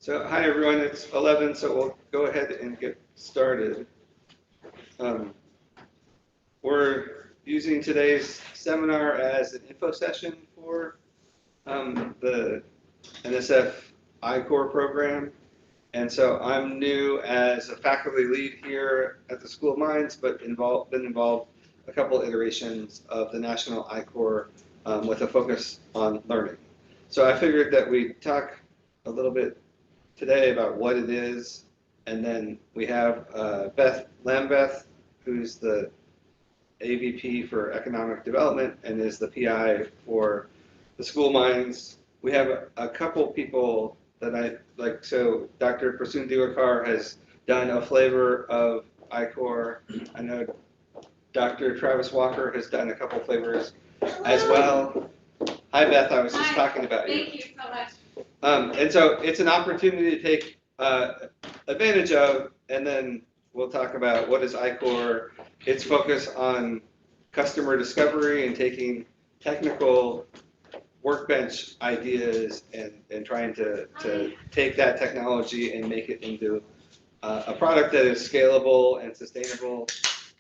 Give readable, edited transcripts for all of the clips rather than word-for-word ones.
So, hi everyone, it's 11, so we'll go ahead and get started. We're using today's seminar as an info session for the NSF I-Core program. And so I'm new as a faculty lead here at the School of Mines, but been involved a couple iterations of the National I-Core with a focus on learning. So I figured that we'd talk a little bit today about what it is, and then we have Beth Lambeth, who's the AVP for Economic Development and is the PI for the School Mines. We have a couple people that I like, so Dr. Prasoon Diwakar has done a flavor of I-Core. I know Dr. Travis Walker has done a couple flavors as well. Hi Beth, I was just talking about you. Thank you so much. And so it's an opportunity to take advantage of, and then we'll talk about what is I-Core, its focus on customer discovery and taking technical workbench ideas and trying to take that technology and make it into a product that is scalable and sustainable.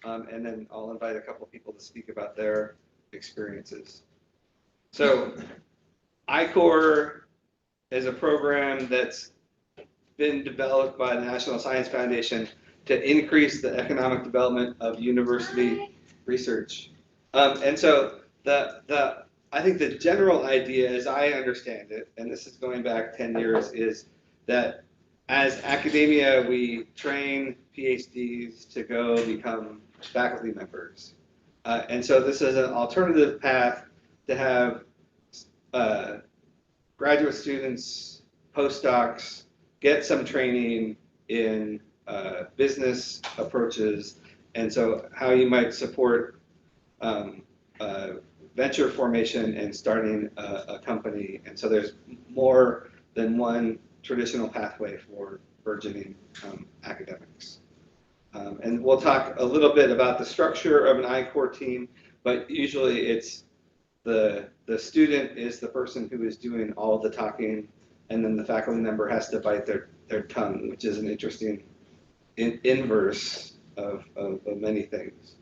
And then I'll invite a couple people to speak about their experiences. So I-Core is a program that's been developed by the National Science Foundation to increase the economic development of university research. And so I think the general idea, as I understand it, and this is going back 10 years, is that as academia, we train PhDs to go become faculty members. And so this is an alternative path to have graduate students, postdocs, get some training in business approaches, and so how you might support venture formation and starting a company. And so there's more than one traditional pathway for burgeoning academics. And we'll talk a little bit about the structure of an I-Core team, but usually it's the student is the person who is doing all the talking, and then the faculty member has to bite their tongue, which is an interesting inverse of many things.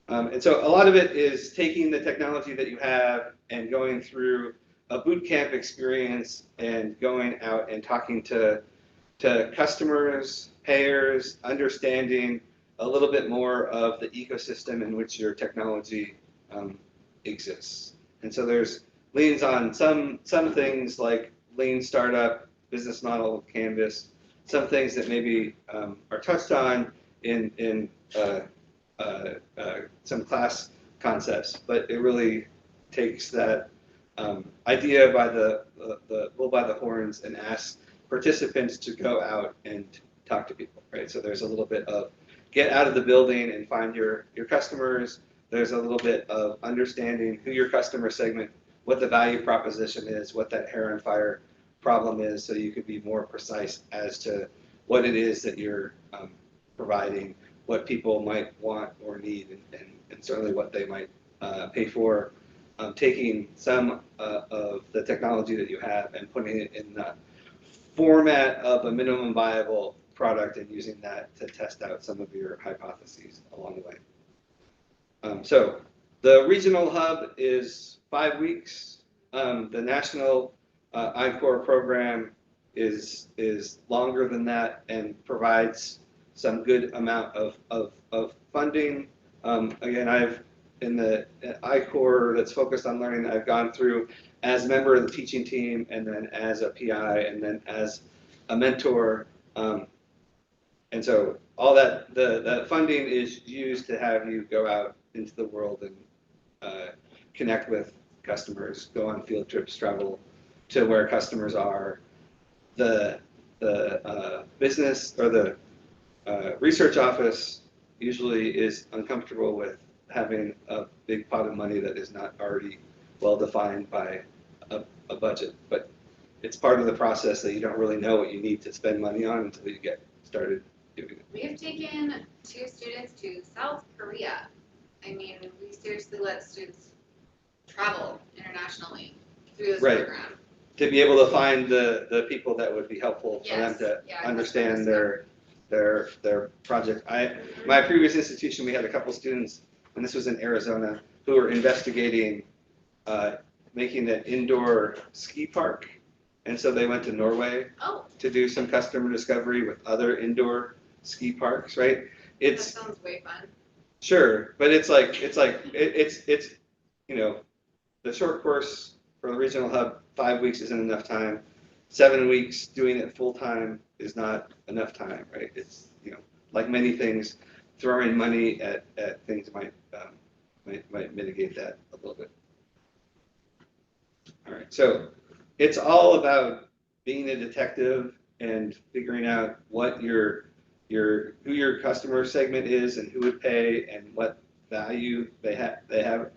And so a lot of it is taking the technology that you have and going through a boot camp experience and going out and talking to customers, payers, understanding a little bit more of the ecosystem in which your technology exists. And so there's leans on some things like lean startup, business model canvas, some things that maybe are touched on in some class concepts, but it really takes that idea by the bull by the horns and asks participants to go out and talk to people, right? So there's a little bit of get out of the building and find your customers. There's a little bit of understanding who your customer segment, what the value proposition is, what that hair on fire problem is, so you could be more precise as to what it is that you're providing, what people might want or need, and certainly what they might pay for. Taking some of the technology that you have and putting it in the format of a minimum viable product and using that to test out some of your hypotheses along the way. So the regional hub is 5 weeks. The national I-Core program is longer than that and provides some good amount of funding. Again, in the I-Core that's focused on learning, I've gone through as a member of the teaching team, and then as a PI, and then as a mentor. And so all that funding is used to have you go out into the world and connect with customers, go on field trips, travel to where customers are. The business or the research office usually is uncomfortable with having a big pot of money that is not already well defined by a budget, but it's part of the process that you don't really know what you need to spend money on until you get started doing it. We have taken 2 students to South Korea. I mean, we seriously let students travel internationally through this program. to be able to find the people that would be helpful for them Yes, to yeah, understand customer their project. My previous institution, we had a couple students, and this was in Arizona, who were investigating making an indoor ski park. And so they went to Norway Oh, to do some customer discovery with other indoor ski parks, right? that It's sounds way fun. sure, but it's you know, the short course for the regional hub, 5 weeks isn't enough time. 7 weeks doing it full time is not enough time, right? It's, like many things, throwing money at things might mitigate that a little bit. All right, so it's all about being a detective and figuring out what who your customer segment is and who would pay and what value they have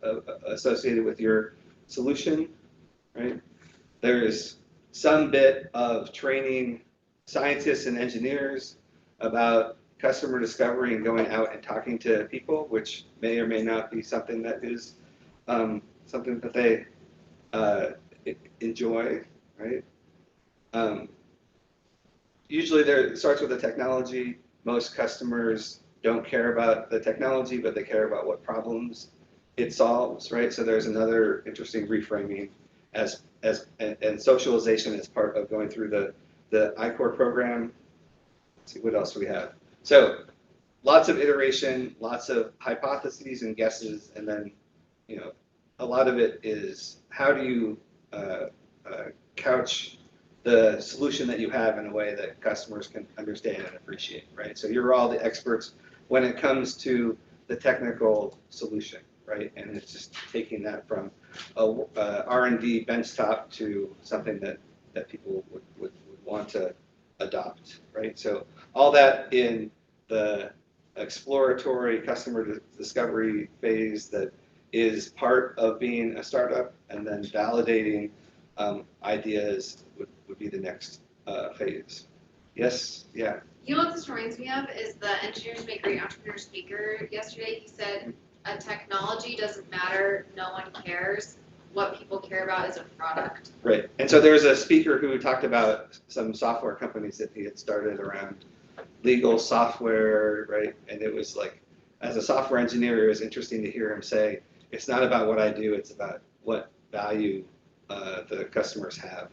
associated with your solution, right? There is some bit of training scientists and engineers about customer discovery and going out and talking to people, which may or may not be something that is something that they enjoy, right? Usually it starts with the technology. Most customers don't care about the technology, but they care about what problems it solves, right? So there's another interesting reframing and socialization as part of going through the I-Core program. Let's see, what else do we have? So lots of iteration, lots of hypotheses and guesses, and then, a lot of it is how do you couch the solution that you have in a way that customers can understand and appreciate, right? So you're all the experts when it comes to the technical solution, right? And it's just taking that from a R&D benchtop to something that people would want to adopt, right? So all that in the exploratory customer discovery phase that is part of being a startup, and then validating ideas would be the next phase. Yes, yeah. You know what this reminds me of is the Engineers Make Great Entrepreneur speaker yesterday. He said, a technology doesn't matter, no one cares. What people care about is a product. Right. And so there was a speaker who talked about some software companies that he had started around legal software, right? And it was like, as a software engineer, it was interesting to hear him say, it's not about what I do, it's about what value the customers have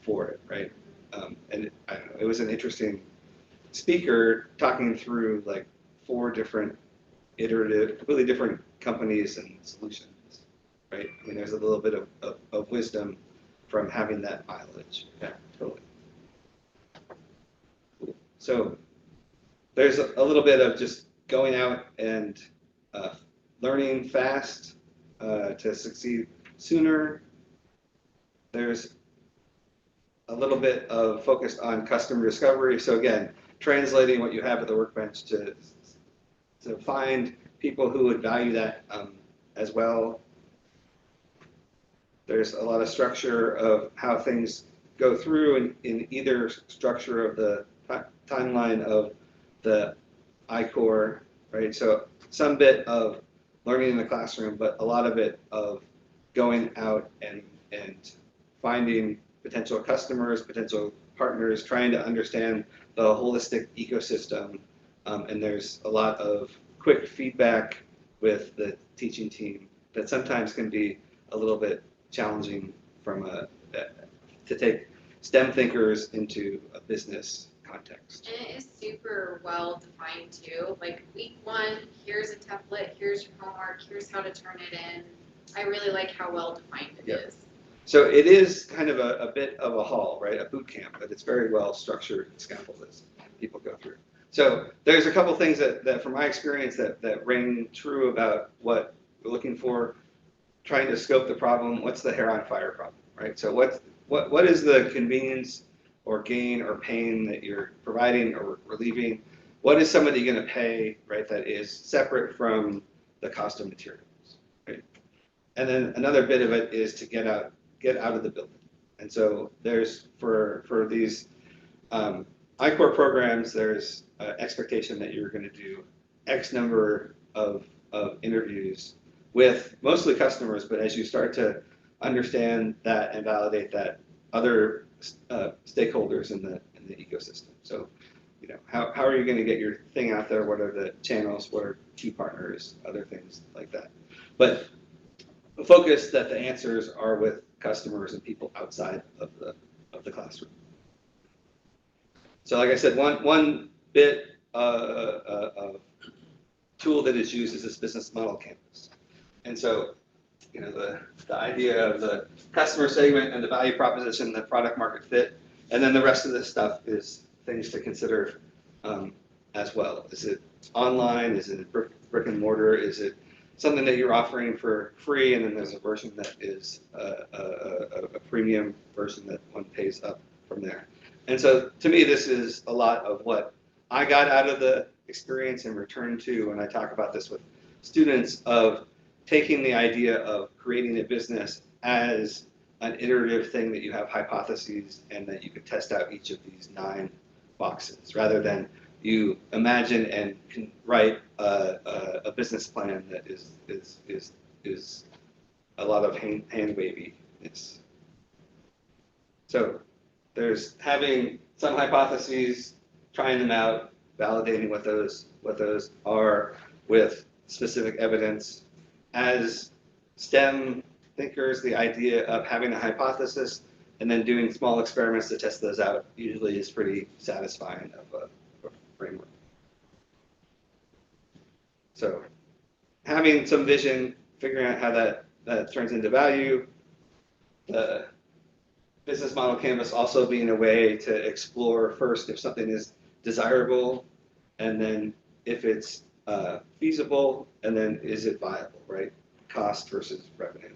for it, right? And I don't know, it was an interesting speaker talking through like 4 different iterative, completely different companies and solutions, right? I mean, there's a little bit of wisdom from having that mileage. Yeah, totally. Cool. So there's a little bit of just going out and learning fast to succeed sooner. There's a little bit of focus on customer discovery. So again, translating what you have at the workbench to find people who would value that as well. There's a lot of structure of how things go through in either structure of the timeline of the I-Core, right? So some bit of learning in the classroom, but a lot of it of going out and finding potential customers, potential partners, trying to understand the holistic ecosystem. And there's a lot of quick feedback with the teaching team that sometimes can be a little bit challenging to take STEM thinkers into a business context. And it is super well defined too. Like week 1, here's a template, here's your homework, here's how to turn it in. I really like how well defined it is. So it is kind of a bit of a haul, right? A boot camp, but it's very well structured and scaffolded as people go through. So there's a couple things that from my experience that ring true about what we're looking for, trying to scope the problem. What's the hair on fire problem, right? So what is the convenience or gain or pain that you're providing or relieving? What is somebody going to pay, right? That is separate from the cost of materials, right? And then another bit of it is to get out of the building. And so there's for these I-Core programs, there's expectation that you're going to do X number of interviews with mostly customers, but as you start to understand that and validate that, other stakeholders in the ecosystem. So, how are you going to get your thing out there? What are the channels? What are key partners? Other things like that. But focus that the answers are with customers and people outside of the classroom. So, like I said, one bit of tool that is used is this business model canvas. And so, the idea of the customer segment and the value proposition, the product market fit, and then the rest of this stuff is things to consider as well. Is it online? Is it brick and mortar? Is it something that you're offering for free, and then there's a version that is a premium version that one pays up from there? And so to me, this is a lot of what I got out of the experience and returned to when I talk about this with students, of taking the idea of creating a business as an iterative thing that you have hypotheses and that you could test out each of these 9 boxes, rather than you imagine and can write a business plan that is a lot of hand wavy. So there's having some hypotheses, trying them out, validating what those are with specific evidence. As STEM thinkers, the idea of having a hypothesis and then doing small experiments to test those out usually is pretty satisfying of a framework. So having some vision, figuring out how that turns into value, the business model canvas also being a way to explore first if something is desirable, and then if it's feasible, and then is it viable, right? Cost versus revenue.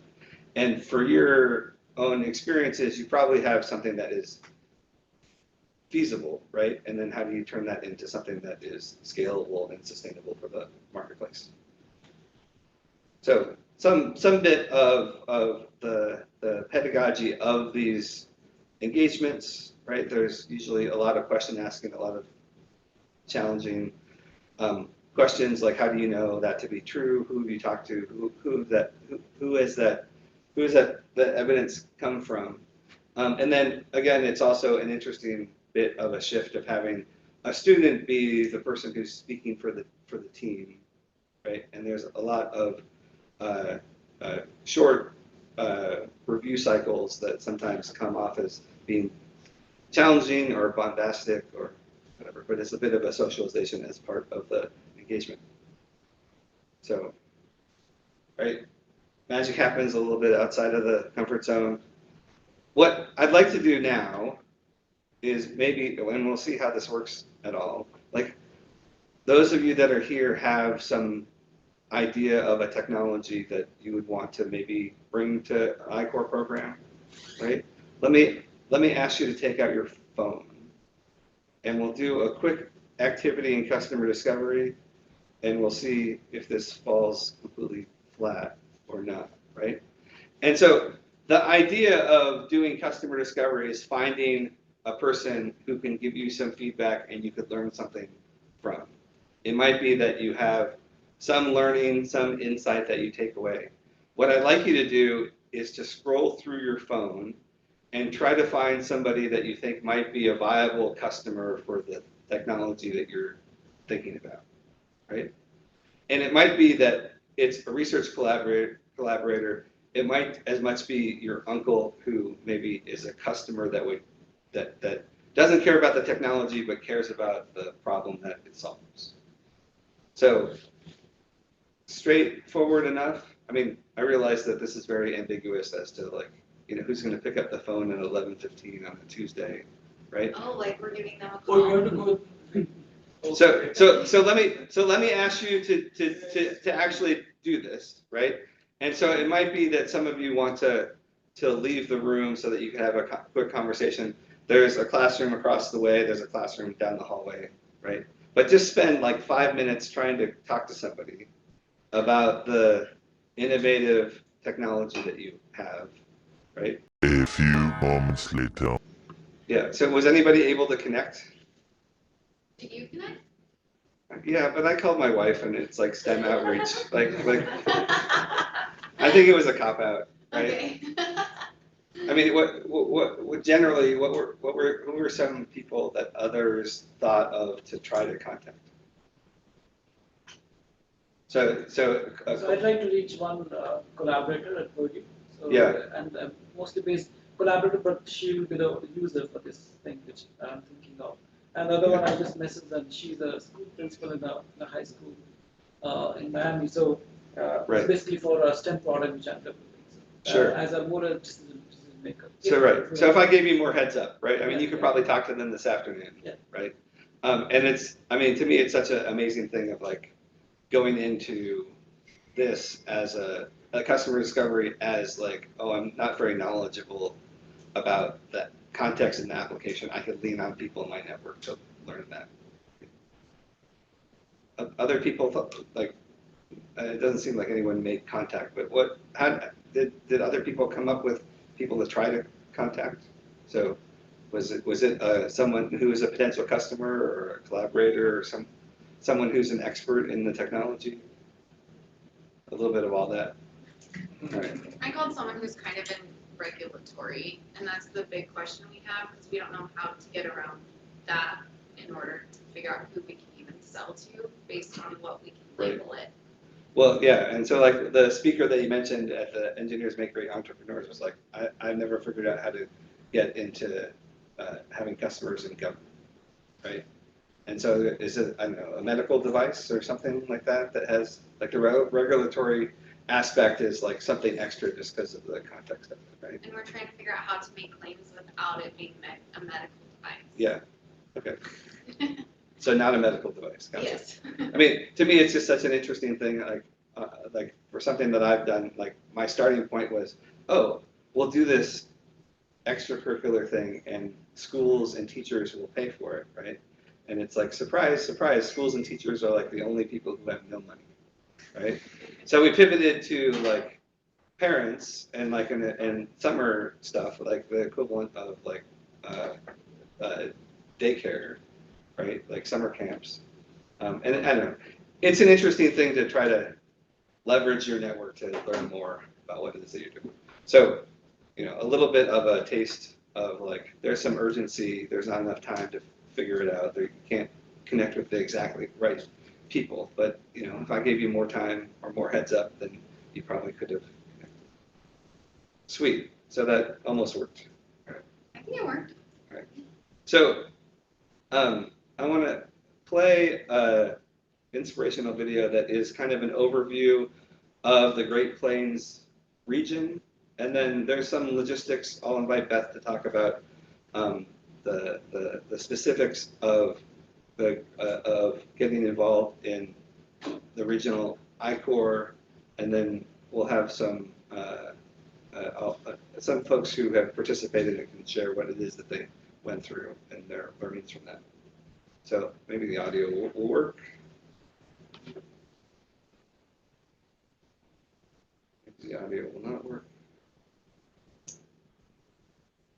And for your own experiences, you probably have something that is feasible, right? And then how do you turn that into something that is scalable and sustainable for the marketplace? So some bit of the pedagogy of these engagements, right? There's usually a lot of question asking, a lot of challenging questions like, how do you know that to be true? Who have you talked to? Who is that the evidence come from? And then again, it's also an interesting bit of a shift of having a student be the person who's speaking for the team, right? And there's a lot of short review cycles that sometimes come off as being challenging or bombastic or whatever, but it's a bit of a socialization as part of the engagement. So, right, magic happens a little bit outside of the comfort zone. What I'd like to do now is maybe, and we'll see how this works at all, like those of you that are here have some idea of a technology that you would want to maybe bring to an I-Core program, right? Let me ask you to take out your phone, and we'll do a quick activity in customer discovery, and we'll see if this falls completely flat or not, right? And so the idea of doing customer discovery is finding a person who can give you some feedback and you could learn something from. It might be that you have some learning, some insight that you take away. What I'd like you to do is to scroll through your phone and try to find somebody that you think might be a viable customer for the technology that you're thinking about, right? And it might be that it's a research collaborator. It might as much be your uncle who maybe is a customer that doesn't care about the technology but cares about the problem that it solves. So straightforward enough. I mean, I realize that this is very ambiguous as to who's going to pick up the phone at 11:15 on a Tuesday, right? Oh, like we're giving them a call. So let me ask you to actually do this, right? And so it might be that some of you want to leave the room so that you can have a quick conversation. There's a classroom across the way. There's a classroom down the hallway, right? But just spend like 5 minutes trying to talk to somebody about the innovative technology that you have, right? A few moments later. Yeah, so was anybody able to connect? Did you connect? Yeah, but I called my wife and it's like STEM outreach. like I think it was a cop-out, right? Okay. I mean, what generally, who were some people that others thought of to try to contact? So So I tried to reach one collaborator at Purdue. So, Yeah. And mostly based collaborator, but she will be the user for this thing which I'm thinking of. And the other one I just messaged and she's a school principal in a high school in Miami. So Right. it's basically for a STEM product which I'm developing. So, Sure. As a more decision maker. So right. So if I gave you more heads up, right? I mean, Yeah, you could yeah. probably talk to them this afternoon, Yeah. right? And it's, I mean, to me, it's such an amazing thing of like going into this as a customer discovery as like, oh, I'm not very knowledgeable about that context in the application. I could lean on people in my network to learn that. Other people thought, like, it doesn't seem like anyone made contact, but how did other people come up with people to try to contact? So was it someone who is a potential customer or a collaborator or someone who's an expert in the technology? A little bit of all that. All right. I called someone who's kind of in regulatory, and that's the big question we have, because we don't know how to get around that in order to figure out who we can even sell to based on what we can label it. Well, yeah, and so like the speaker that you mentioned at the Engineers Make Great Entrepreneurs was like, I've never figured out how to get into having customers in government, right? And so is it, I don't know, a medical device or something like that that has like the regulatory aspect is like something extra just because of the context of it, right? And we're trying to figure out how to make claims without it being a medical device. Yeah, okay. So not a medical device, gotcha. Yes. I mean, to me, it's just such an interesting thing, like for something that I've done, like my starting point was, oh, we'll do this extracurricular thing and schools and teachers will pay for it, right? And it's like, surprise, surprise, schools and teachers are like the only people who have no money, right? So we pivoted to like parents and like and summer stuff, like the equivalent of like daycare, right? Like summer camps. And I don't know, it's an interesting thing to try to leverage your network to learn more about what it is that you're doing. So, you know, a little bit of a taste of like, there's some urgency, there's not enough time to figure it out, you can't connect with the exactly right people, but you know, if I gave you more time or more heads up, then you probably could have connected. Sweet, so that almost worked. I think it worked. All right. So, I want to play an inspirational video that is kind of an overview of the Great Plains region, and then there's some logistics. I'll invite Beth to talk about the specifics of of getting involved in the regional I-Corps, and then we'll have some folks who have participated and can share what it is that they went through and their learnings from that. So maybe the audio will work. Maybe the audio will not work.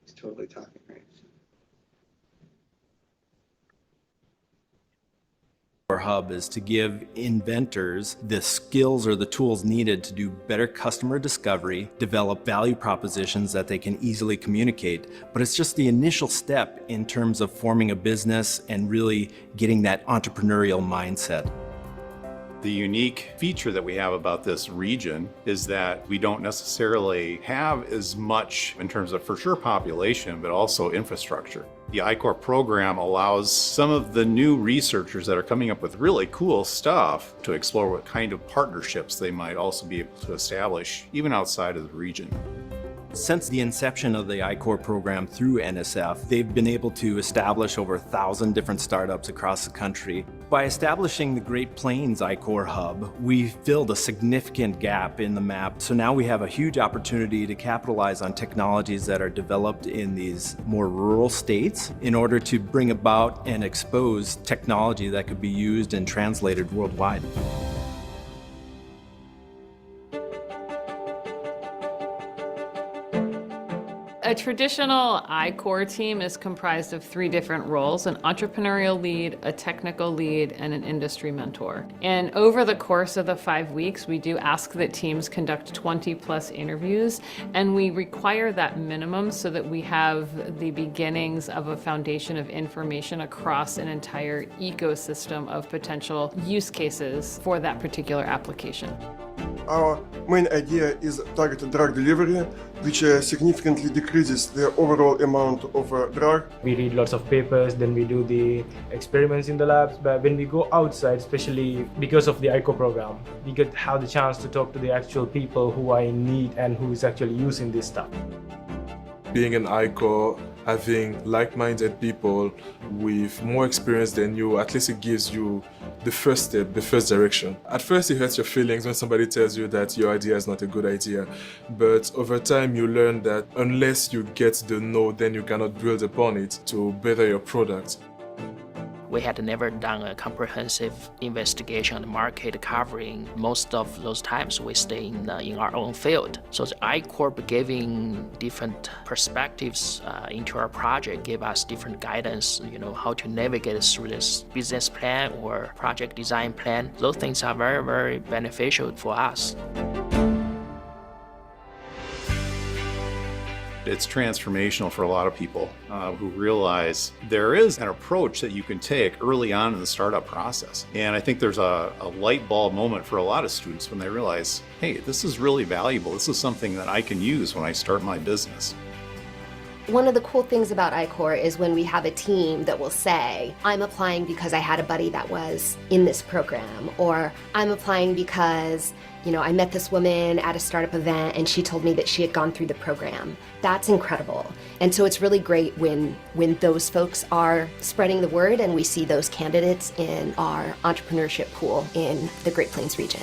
He's totally talking, right? Our hub is to give inventors the skills or the tools needed to do better customer discovery, develop value propositions that they can easily communicate. But it's just the initial step in terms of forming a business and really getting that entrepreneurial mindset. The unique feature that we have about this region is that we don't necessarily have as much in terms of for sure population, but also infrastructure. The I-Corps program allows some of the new researchers that are coming up with really cool stuff to explore what kind of partnerships they might also be able to establish even outside of the region. Since the inception of the I-Corps program through NSF, they've been able to establish over 1,000 different startups across the country. By establishing the Great Plains I-Corps hub, we filled a significant gap in the map. So now we have a huge opportunity to capitalize on technologies that are developed in these more rural states in order to bring about and expose technology that could be used and translated worldwide. A traditional I-Core team is comprised of 3 different roles: an entrepreneurial lead, a technical lead, and an industry mentor. And over the course of the 5 weeks, we do ask that teams conduct 20+ interviews, and we require that minimum so that we have the beginnings of a foundation of information across an entire ecosystem of potential use cases for that particular application. Our main idea is targeted drug delivery, which significantly decreases the overall amount of drug. We read lots of papers, then we do the experiments in the labs, but when we go outside, especially because of the ICO program, we get have the chance to talk to the actual people who are in need and who is actually using this stuff. Being an ICO, having like-minded people with more experience than you, at least it gives you the first step, the first direction. At first it hurts your feelings when somebody tells you that your idea is not a good idea, but over time you learn that unless you get the no, then you cannot build upon it to better your product. We had never done a comprehensive investigation on the market covering most of those times we stay in our own field. So the I-Corp giving different perspectives into our project gave us different guidance, how to navigate through this business plan or project design plan. Those things are very, very beneficial for us. It's transformational for a lot of people who realize there is an approach that you can take early on in the startup process. And I think there's a light bulb moment for a lot of students when they realize, hey, this is really valuable. This is something that I can use when I start my business. One of the cool things about I-Core is when we have a team that will say, I'm applying because I had a buddy that was in this program, or I'm applying because I met this woman at a startup event and she told me that she had gone through the program. That's incredible. And so it's really great when those folks are spreading the word and we see those candidates in our entrepreneurship pool in the Great Plains region.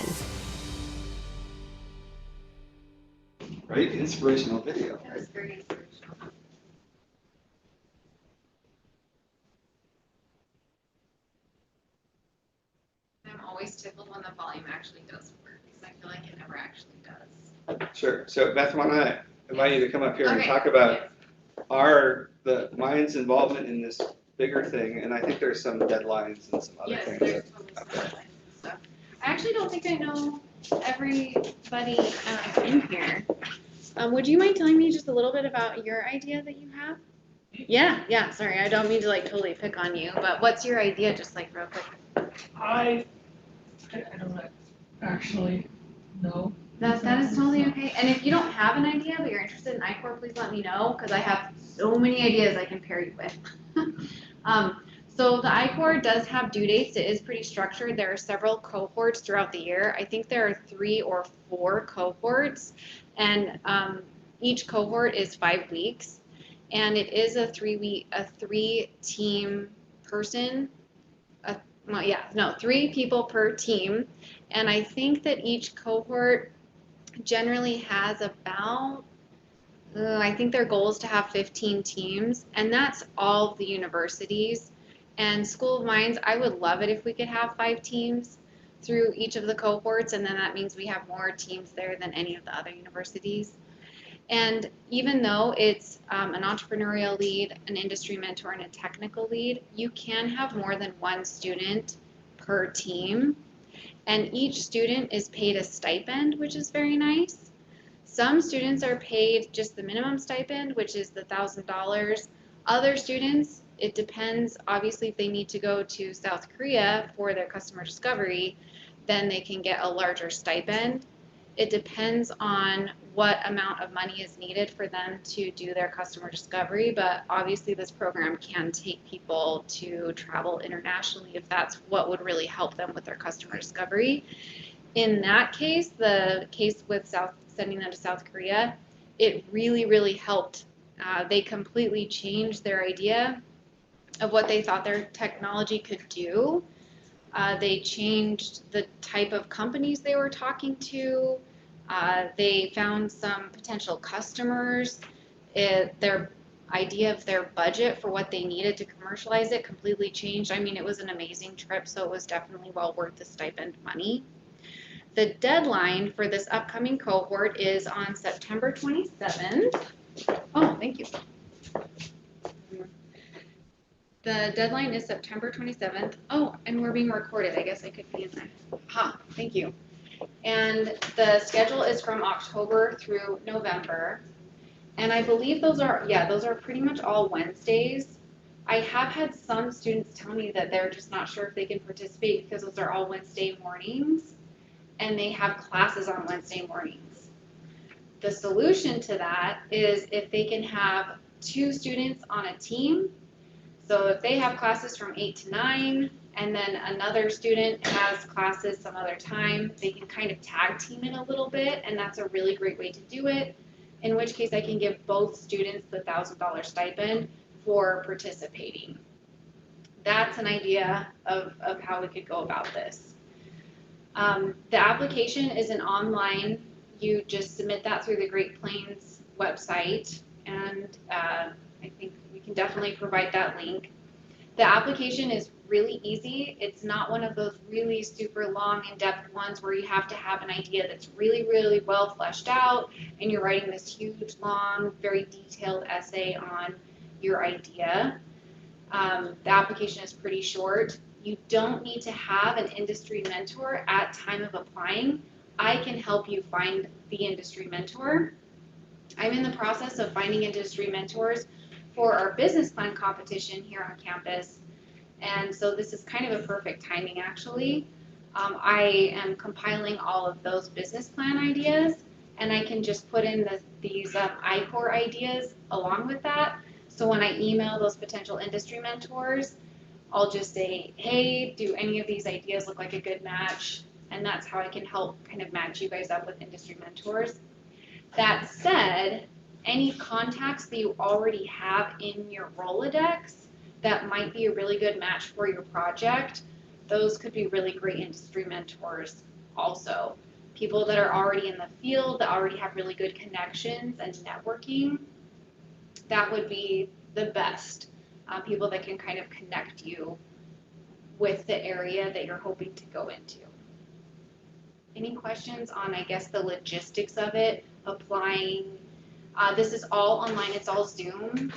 Right? Inspirational video. That was very inspirational. I'm always tickled when the volume actually does work, because I feel like it never actually does. Sure. So Beth, why don't I invite you to come up here and Okay. talk about mine's involvement in this bigger thing, and I think there's some deadlines and some other Yes, things. there's totally some deadlines and stuff. I actually don't think I know everybody in here. Would you mind telling me just a little bit about your idea that you have? Yeah, sorry, I don't mean to totally pick on you, but what's your idea, just real quick? I don't actually know. That is totally okay. And if you don't have an idea, but you're interested in I-Core, please let me know, because I have so many ideas I can pair you with. So the I-Core does have due dates. It is pretty structured. There are several cohorts throughout the year. I think there are 3 or 4 cohorts, and each cohort is 5 weeks. And it is a 3-team person. 3 people per team. And I think that each cohort generally has about, I think their goal is to have 15 teams, and that's all the universities. And School of Mines, I would love it if we could have 5 teams through each of the cohorts, and then that means we have more teams there than any of the other universities. And even though it's an entrepreneurial lead, an industry mentor, and a technical lead, you can have more than 1 student per team. And each student is paid a stipend, which is very nice. Some students are paid just the minimum stipend, which is the $1,000. Other students, it depends, obviously if they need to go to South Korea for their customer discovery, then they can get a larger stipend. It depends on what amount of money is needed for them to do their customer discovery, but obviously this program can take people to travel internationally if that's what would really help them with their customer discovery. In that case, the case with sending them to South Korea, it really, really helped. They completely changed their idea of what they thought their technology could do. They changed the type of companies they were talking to. They found some potential customers. Their idea of their budget for what they needed to commercialize it completely changed. I mean, it was an amazing trip, so it was definitely well worth the stipend money. The deadline for this upcoming cohort is on September 27th. Oh, thank you. The deadline is September 27th. Oh, and we're being recorded. I guess I could be in there. Ha, thank you. And the schedule is from October through November. And I believe those are pretty much all Wednesdays. I have had some students tell me that they're just not sure if they can participate because those are all Wednesday mornings and they have classes on Wednesday mornings. The solution to that is if they can have 2 students on a team. So if they have classes from 8 to 9 and then another student has classes some other time, they can kind of tag team it a little bit, and that's a really great way to do it. In which case I can give both students the $1,000 stipend for participating. That's an idea of how we could go about this. The application is an online, you just submit that through the Great Plains website, and I think we can definitely provide that link. The application is really easy. It's not one of those really super long, in-depth ones where you have to have an idea that's really, really well fleshed out, and you're writing this huge, long, very detailed essay on your idea. The application is pretty short. You don't need to have an industry mentor at time of applying. I can help you find the industry mentor. I'm in the process of finding industry mentors for our business plan competition here on campus. And so this is kind of a perfect timing, actually. I am compiling all of those business plan ideas, and I can just put in these I-Core ideas along with that. So when I email those potential industry mentors, I'll just say, hey, do any of these ideas look like a good match? And that's how I can help kind of match you guys up with industry mentors. That said, any contacts that you already have in your Rolodex that might be a really good match for your project, those could be really great industry mentors also. People that are already in the field, that already have really good connections and networking, that would be the best. People that can kind of connect you with the area that you're hoping to go into. Any questions on, I guess, the logistics of it, applying? This is all online, it's all Zoom,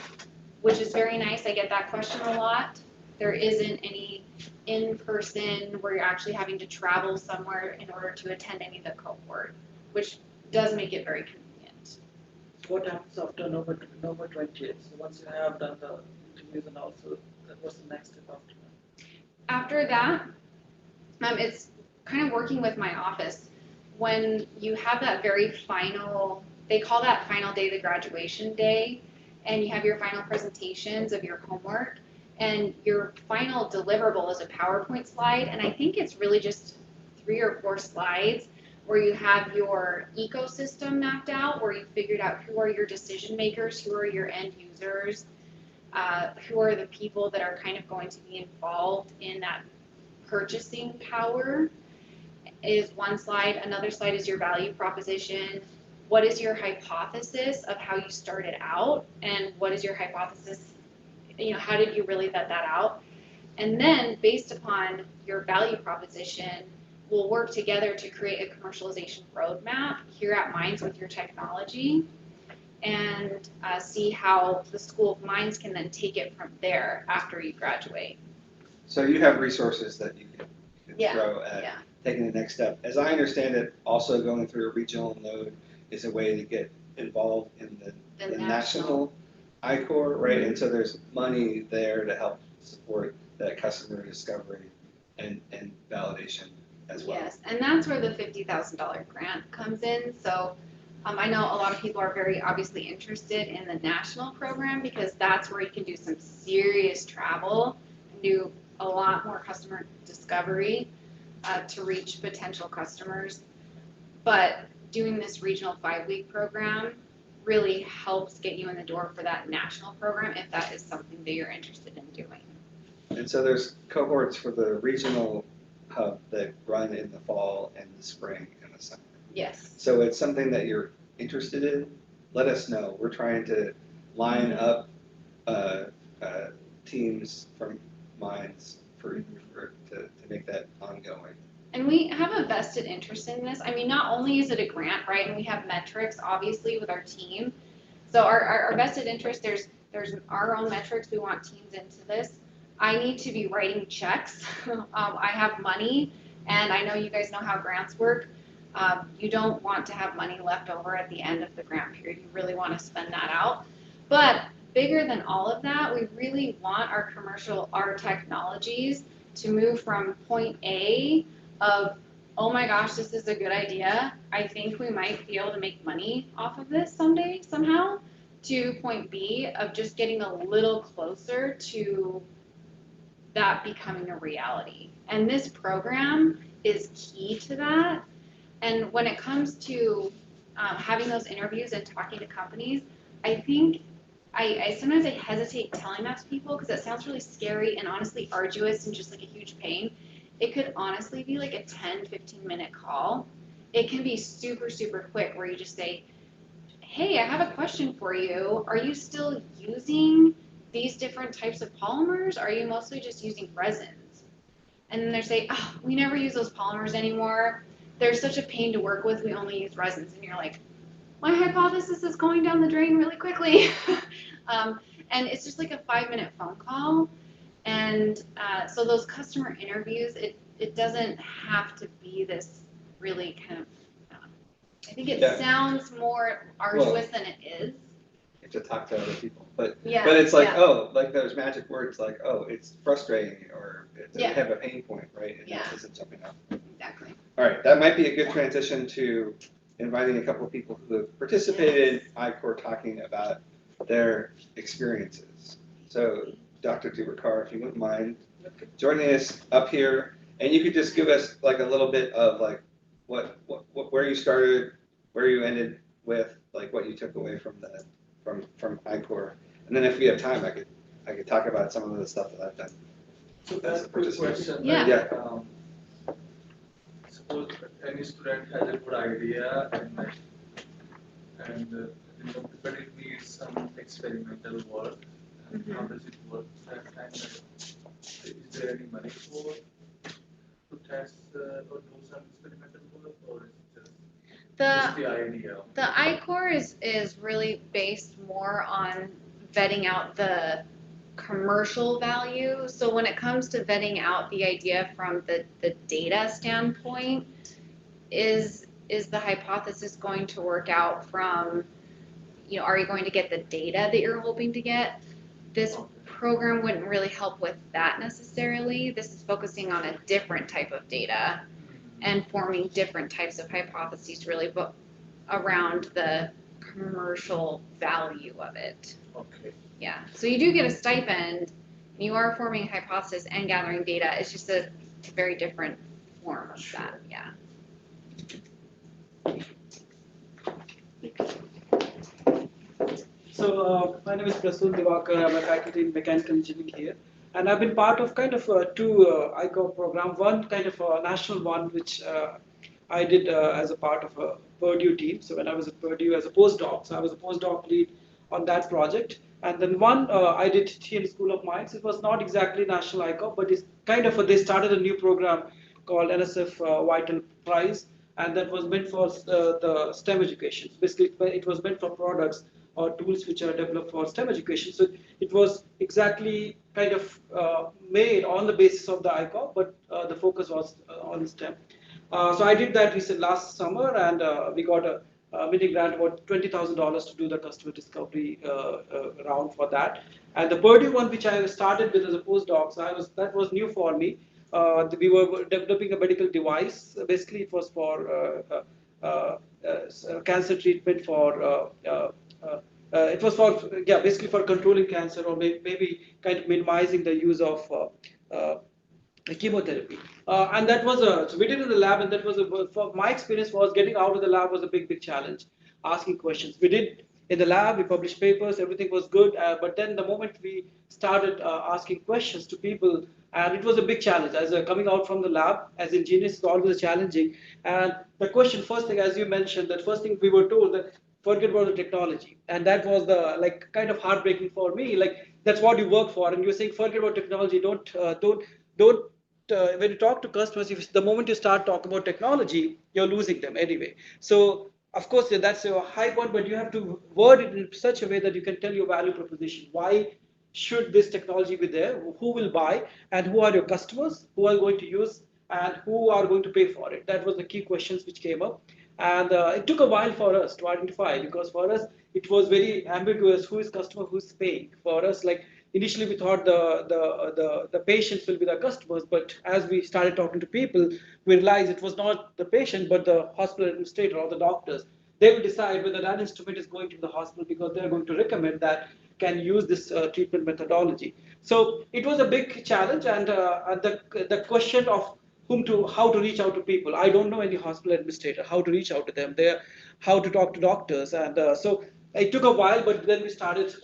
which is very nice. I get that question a lot. There isn't any in-person where you're actually having to travel somewhere in order to attend any of the cohort, which does make it very convenient. What happens after November 28th? So once you have done the interviews and also, what's the next step after that? After that, it's kind of working with my office. When you have that very final, they call that final day the graduation day, and you have your final presentations of your homework, and your final deliverable is a PowerPoint slide, and I think it's really just 3 or 4 slides where you have your ecosystem mapped out, where you figured out who are your decision makers, who are your end users, who are the people that are kind of going to be involved in that purchasing power is one slide. Another slide is your value proposition. What is your hypothesis of how you started out, and what is your hypothesis, how did you really vet that out? And then based upon your value proposition, we'll work together to create a commercialization roadmap here at Mines with your technology, and see how the School of Mines can then take it from there after you graduate. So you have resources that you can Yeah, throw at taking the next step. As I understand it, also going through a regional node is a way to get involved in the national I-Core, right? And so there's money there to help support that customer discovery and validation as well. Yes, and that's where the $50,000 grant comes in. So I know a lot of people are very obviously interested in the national program because that's where you can do some serious travel and do a lot more customer discovery to reach potential customers. But doing this regional 5-week program really helps get you in the door for that national program if that is something that you're interested in doing. And so there's cohorts for the regional hub that run in the fall and the spring and the summer. Yes. So it's something that you're interested in, let us know. We're trying to line up teams from Mines to make that ongoing. And we have a vested interest in this. I mean, not only is it a grant, right, and we have metrics, obviously, with our team. So our vested interest, there's our own metrics, we want teams into this. I need to be writing checks. I have money, and I know you guys know how grants work. You don't want to have money left over at the end of the grant period. You really want to spend that out. But bigger than all of that, we really want our technologies to move from point A of, oh my gosh, this is a good idea. I think we might be able to make money off of this someday, somehow, to point B of just getting a little closer to that becoming a reality. And this program is key to that. And when it comes to having those interviews and talking to companies, I think I sometimes I hesitate telling that to people because it sounds really scary and honestly arduous and just like a huge pain. It could honestly be like a 10, 15-minute call. It can be super, super quick where you just say, hey, I have a question for you. Are you still using these different types of polymers? Are you mostly just using resins? And then they say, oh, we never use those polymers anymore. They're such a pain to work with. We only use resins. And you're like, my hypothesis is going down the drain really quickly. And it's just like a 5-minute phone call. And so those customer interviews, it doesn't have to be this really kind of, I think it sounds more arduous than it is. You have to talk to other people. But Yeah, but it's like, yeah. oh, like those magic words like, oh, it's frustrating or they Yeah. have a pain point, right? And Yeah. that isn't something else. Exactly. All right, that might be a good transition to inviting a couple of people who have participated in I-Corps talking about their experiences. So, Dr. Dubakar, if you wouldn't mind joining us up here, and you could just give us like a little bit of like what where you started, where you ended with, like what you took away from I-Corps, and then if we have time, I could talk about some of the stuff that I've done. So that's a good question. Yeah. Yeah. Suppose any student has a good idea and but it needs some experimental work. And how does it work? Is there any money to test or do some experimental work, or is it just the idea? The I-Corps is really based more on vetting out the commercial value. So when it comes to vetting out the idea from the data standpoint, is the hypothesis going to work out from, are you going to get the data that you're hoping to get? This program wouldn't really help with that necessarily. This is focusing on a different type of data and forming different types of hypotheses really, but around the commercial value of it. Okay. Yeah, so you do get a stipend, you are forming a hypothesis and gathering data. It's just a very different form of that, yeah. So my name is Prasoon Divakar. I'm a faculty in mechanical engineering here, and I've been part of kind of two I-Corps program. One kind of a national one, which I did as a part of a Purdue team. So when I was at Purdue as a postdoc, so I was a postdoc lead on that project. And then one I did here in School of Mines. It was not exactly national I-Corps, but it's kind of they started a new program called NSF Vital Prize, and that was meant for the STEM education. Basically, it was meant for products or tools which are developed for STEM education. So it was exactly kind of made on the basis of the I-Corps, but the focus was on STEM. So I did that last summer, and we got a mini grant about $20,000 to do the customer discovery round for that. And the Purdue one, which I started with as a postdoc, so that was new for me. We were developing a medical device. Basically, it was for cancer treatment for. It was for basically for controlling cancer, or maybe kind of minimizing the use of chemotherapy. And that was so we did it in the lab, and that was for my experience was getting out of the lab was a big challenge, asking questions. We did in the lab, we published papers, everything was good, but then the moment we started asking questions to people, and it was a big challenge. As coming out from the lab, as engineers, it's always challenging. And the question, first thing, as you mentioned, that first thing we were told that forget about the technology, and that was the kind of heartbreaking for me. Like that's what you work for, and you're saying forget about technology. Don't. When you talk to customers, the moment you start talking about technology, you're losing them anyway. So of course, that's a high point, but you have to word it in such a way that you can tell your value proposition. Why should this technology be there? Who will buy? And who are your customers? Who are going to use? And who are going to pay for it? That was the key questions which came up. And it took a while for us to identify, because for us, it was very ambiguous. Who is customer? Who's paying? For us, like initially we thought the patients will be the customers, but as we started talking to people, we realized it was not the patient, but the hospital administrator or the doctors. They will decide whether that instrument is going to the hospital, because they're going to recommend that can use this treatment methodology. So it was a big challenge, and the question of how to reach out to people. I don't know any hospital administrator, how to reach out to them, how to talk to doctors, and so it took a while, but then we started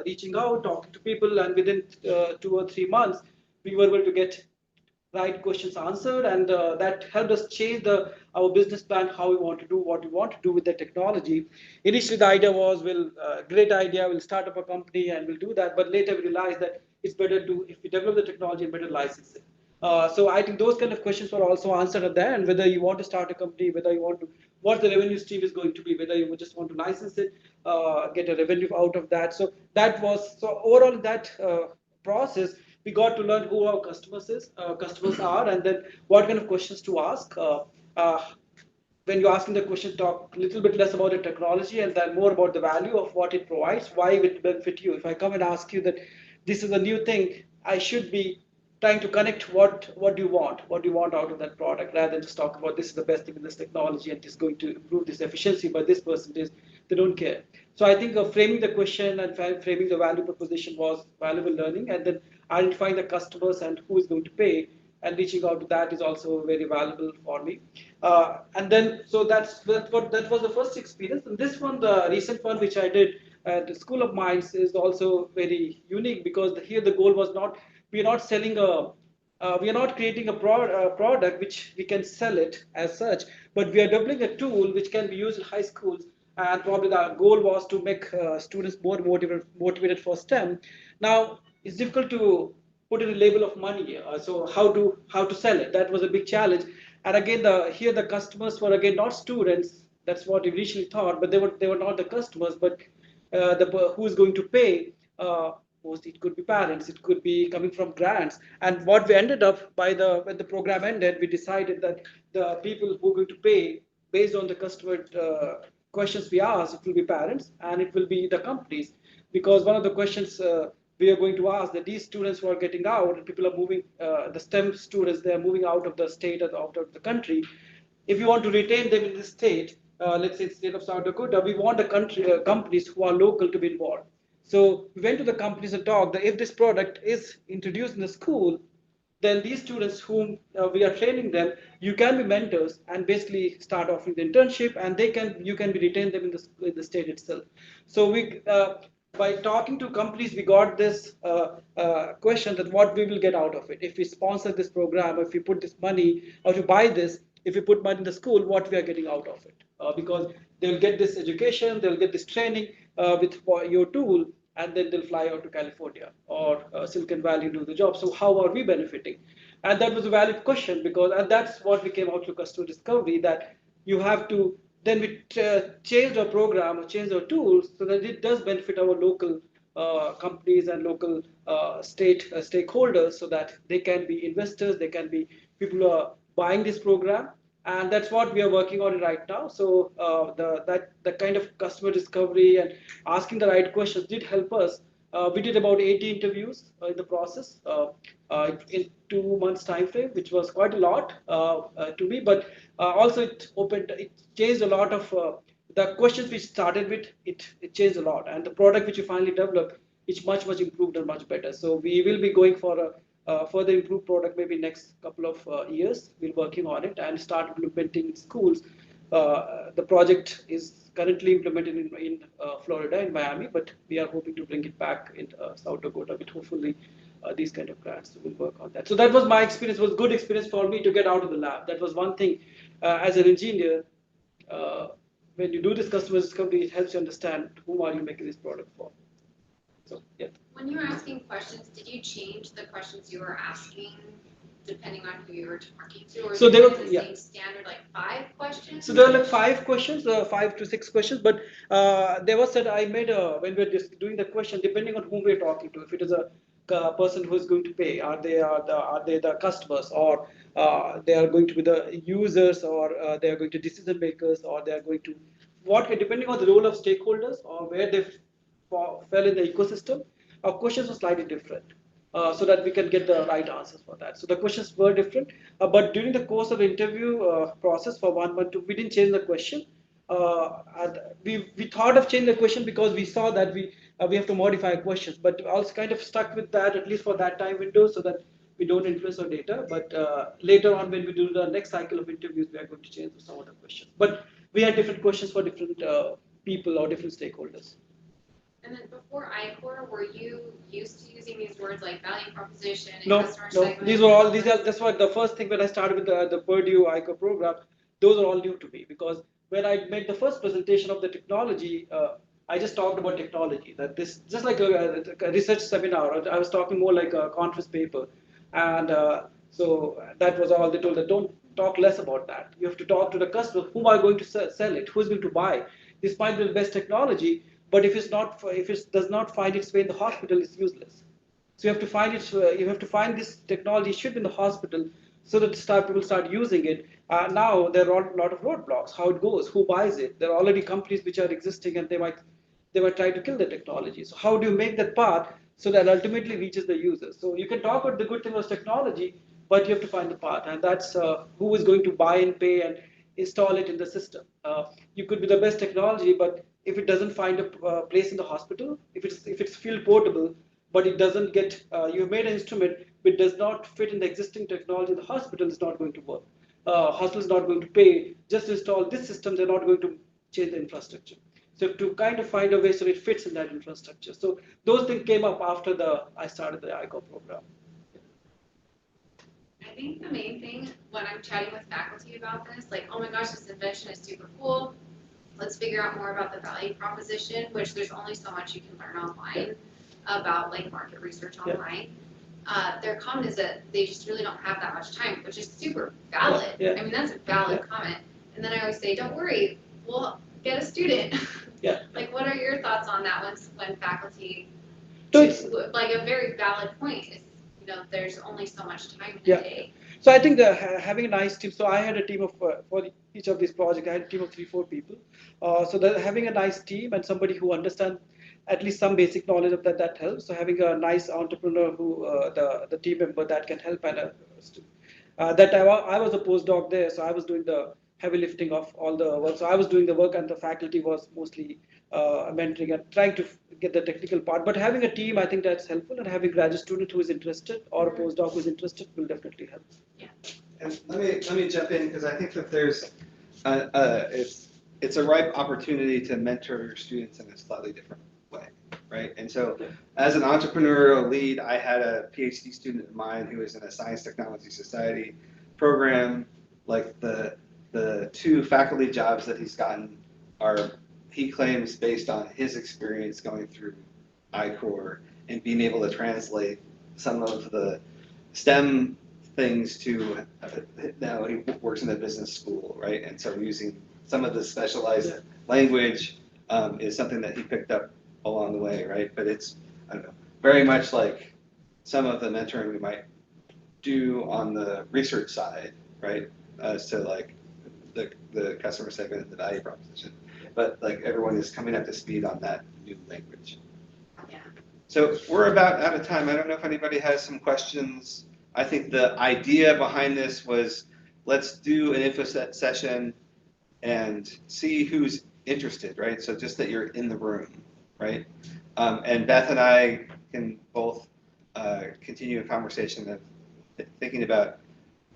reaching out, talking to people, and within 2 or 3 months, we were able to get right questions answered, and that helped us change our business plan, how we want to do what we want to do with the technology. Initially, the idea was, great idea, we'll start up a company and we'll do that, but later we realized that it's better to, if we develop the technology, better license it. So I think those kind of questions were also answered at the end, whether you want to start a company, whether you want to, what the revenue stream is going to be, whether you just want to license it, get a revenue out of that. So overall that process, we got to learn who our customers are, and then what kind of questions to ask. When you're asking the question, talk a little bit less about the technology and then more about the value of what it provides, why it will benefit you. If I come and ask you that this is a new thing, I should be trying to connect what do you want out of that product, rather than just talk about this is the best thing in this technology and it's going to improve this efficiency by this percentage. They don't care. So I think framing the question and framing the value proposition was valuable learning, and then identifying the customers and who is going to pay and reaching out to that is also very valuable for me. And then, so that was the first experience. And this one, the recent one which I did at the School of Mines, is also very unique, because here the goal was not, we are not selling we are not creating a product which we can sell it as such, but we are developing a tool which can be used in high schools. And probably the goal was to make students more motivated for STEM. Now, it's difficult to put in a label of money. So how to sell it? That was a big challenge. And again, here the customers were again not students. That's what we initially thought, but they were not the customers, but who is going to pay? Mostly it could be parents, it could be coming from grants. And what we ended up when the program ended, we decided that the people who are going to pay based on the customer questions we asked, it will be parents and it will be the companies, because one of the questions we are going to ask, that these students who are getting out, and people are moving, the STEM students, they are moving out of the state or out of the country. If you want to retain them in the state, let's say the state of South Dakota, we want the companies who are local to be involved. So we went to the companies and talked that if this product is introduced in the school, then these students whom we are training them, you can be mentors and basically start offering the internship, and you can be retain them in the state itself. So by talking to companies, we got this question that what we will get out of it if we sponsor this program, if we put this money, or to buy this, if we put money in the school, what we are getting out of it, because they'll get this education, they'll get this training with your tool, and then they'll fly out to California or Silicon Valley to do the job. So how are we benefiting? And that was a valid question, and that's what we came out to customer discovery, that you have to, then we changed our program or changed our tools so that it does benefit our local companies and local state stakeholders, so that they can be investors, they can be people who are buying this program. And that's what we are working on right now. So the kind of customer discovery and asking the right questions did help us. We did about 80 interviews in the process in 2 months time frame, which was quite a lot to me. But also it changed a lot of the questions we started with. It changed a lot, and the product which we finally developed is much improved and much better. So we will be going for a further improved product maybe next couple of years. We're working on it and start implementing in schools. The project is currently implemented in Florida, in Miami, but we are hoping to bring it back in South Dakota with hopefully these kind of grants. So we'll work on that. So that was my experience. It was good experience for me to get out of the lab. That was one thing. As an engineer, when you do this customer discovery, it helps you understand whom are you making this product for. So yeah. When you were asking questions, did you change the questions you were asking depending on who you were talking to, or So is they it were- the yeah. same standard, like 5 questions? So there are like 5 questions, 5 to 6 questions, but there was that I made when we're just doing the question, depending on whom we're talking to, if it is a person who is going to pay, are they the customers, or they are going to be the users, or they are going to decision makers, or they are going to what, depending on the role of stakeholders or where they fell in the ecosystem, our questions were slightly different. So that we can get the right answers for that. So the questions were different, but during the course of the interview process for 1 month, we didn't change the question. And we thought of changing the question because we saw that we have to modify questions, but also kind of stuck with that at least for that time window so that we don't influence our data. But later on, when we do the next cycle of interviews, we are going to change some of the questions. But we had different questions for different people or different stakeholders. And then before I-Core, were you used to using these words like value proposition and No, customer no, segment? these are that's what the first thing when I started with the Purdue ICO program, those are all new to me because when I made the first presentation of the technology, I just talked about technology. That this just like a research seminar. I was talking more like a conference paper, and so that was all they told. That don't talk less about that. You have to talk to the customer. Whom are going to sell it? Who's going to buy? This might be the best technology, but if it does not find its way in the hospital, it's useless. So you have to find it. You have to find this technology should be in the hospital, so that people start using it. Now there are a lot of roadblocks. How it goes, who buys it? There are already companies which are existing, and they might try to kill the technology. So how do you make that path so that ultimately reaches the user? So you can talk about the good thing of technology, but you have to find the path, and that's who is going to buy and pay and install it in the system. You could be the best technology, but if it doesn't find a place in the hospital, if it's field portable, but it doesn't get, you've made an instrument which does not fit in the existing technology, the hospital is not going to work. Hospital is not going to pay. Just install this system, they're not going to change the infrastructure. So to kind of find a way so it fits in that infrastructure. So those things came up after I started the ICO program. I think the main thing when I'm chatting with faculty about this, like, oh my gosh, this invention is super cool. Let's figure out more about the value proposition, which there's only so much you can learn online about like market research online. Their comment is that they just really don't have that much time, which is super valid. I mean, that's a valid comment. And then I always say, don't worry, we'll get a student. Like, what are your thoughts on that when faculty, like a very valid point is, there's only so much time in a day. So I think having a nice team. So I had a team of for each of these projects, I had a team of 3-4 people. So that having a nice team and somebody who understands at least some basic knowledge of that helps. So having a nice entrepreneur who the team member that can help, and that I was a postdoc there, so I was doing the heavy lifting of all the work. So I was doing the work, and the faculty was mostly mentoring and trying to get the technical part. But having a team, I think that's helpful, and having a graduate student who is interested or a postdoc who is interested will definitely help. And let me jump in because I think that there's it's a ripe opportunity to mentor your students in a slightly different way, right? And so, as an entrepreneurial lead, I had a PhD student of mine who was in a Science Technology Society program. Like the 2 faculty jobs that he's gotten are, he claims, based on his experience going through I-Core and being able to translate some of the STEM things to, now he works in a business school, right? And so using some of the specialized language is something that he picked up along the way, right? But it's, I don't know, very much like some of the mentoring we might do on the research side, right? As to like the customer segment and the value proposition. But like everyone is coming up to speed on that new language. So we're about out of time. I don't know if anybody has some questions. I think the idea behind this was, let's do an info session and see who's interested, right? So just that you're in the room, right? And Beth and I can both continue a conversation of thinking about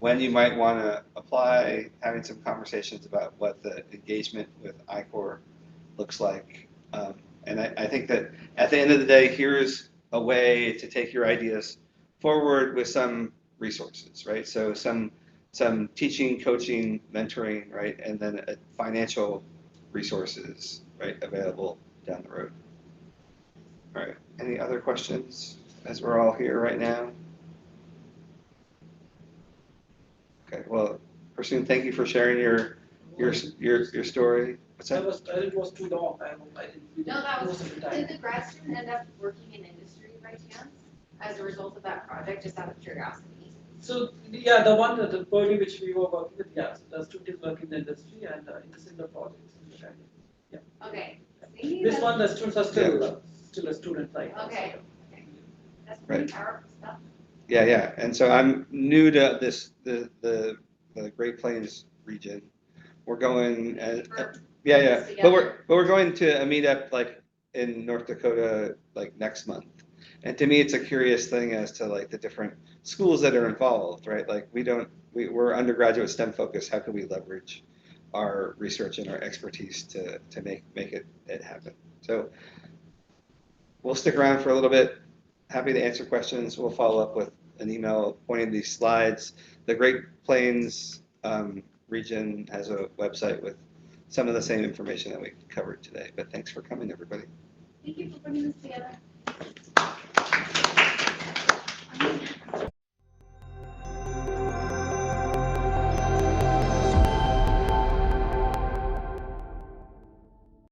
when you might want to apply, having some conversations about what the engagement with I-Core looks like. And I think that at the end of the day, here's a way to take your ideas forward with some resources, right? So some teaching, coaching, mentoring, right? And then financial resources, right, available down the road. All right, any other questions as we're all here right now? Okay, well, Prasoon, thank you for sharing your story. What's that? It was too long. I didn't. No, that was, most of the time. did the grad student end up working in industry by chance as a result of that project, just out of curiosity? So yeah, the one the project which we were working with, yes, the students work in the industry and in the similar projects. Okay. See, This that's- one, the students are still a student right now. Okay. So, That's pretty powerful stuff. Yeah. And so I'm new to the Great Plains region. We're going, yeah. But we're going to a meetup like in North Dakota like next month. And to me, it's a curious thing as to like the different schools that are involved, right? Like we're undergraduate STEM focused. How can we leverage our research and our expertise to make it happen? So we'll stick around for a little bit. Happy to answer questions. We'll follow up with an email pointing these slides. The Great Plains region has a website with some of the same information that we covered today. But thanks for coming, everybody. Thank you for putting this together.